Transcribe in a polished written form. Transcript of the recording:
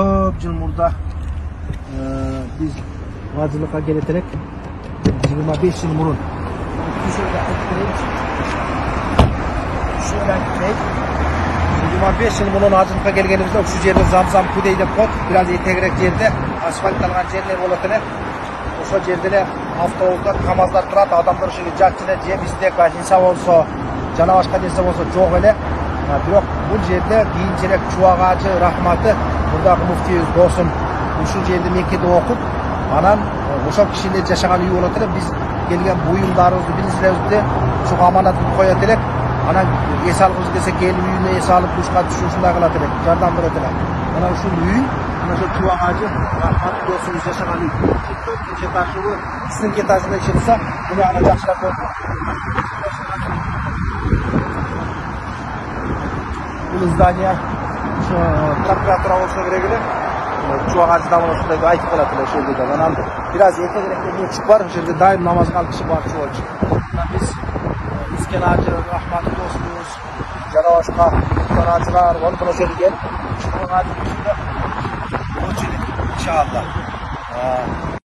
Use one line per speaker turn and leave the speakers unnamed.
köp yıl burada biz vacılıkka geleterek 25 yıl murun şöyle 25 yıl murun hacılıkka gelgenimizde şu yerde Zamzam Kudey dep koyup biraz etegrek yerde asfaltlangan yerler bolatene oşo yerde avtobuslar kamazlar turат adamlar ушуга жакчына жем издек инса болсо жана башка нерсе болсо жок эле бирок бул жерде кийинчерээк чубак ажы рахматы мурдагы муфтийибиз досум ушул жерде Меккеде окуп анан ошол кишилер жашаган үй болот эле биз келген буюмдарыбызды билсилерибизди ушуга аманатын коет элек анан эс алгыбыз келсе келип үйүнө эс алып душка түшүп ушундай кылат элек жардам берет элек мына ушул үй ошо чубак ажы рахматы досубуз жашаган үй төртүнчү этажыбы сиздин этажында ишетсе муну аны жакшылап бул здание прокуратура болсо керек эле чубак ажыдан ушундай айтып калат эле ошол жерде анан бир аз эртегирээк мечит бар ошол жерде дайым намаз кылып киши барчу болчу биз Isken Ajı, Rahmatı dostumuz, jana başka sanatçılar, onu buna söyleyeceğim. Şu an adımızda, inşallah.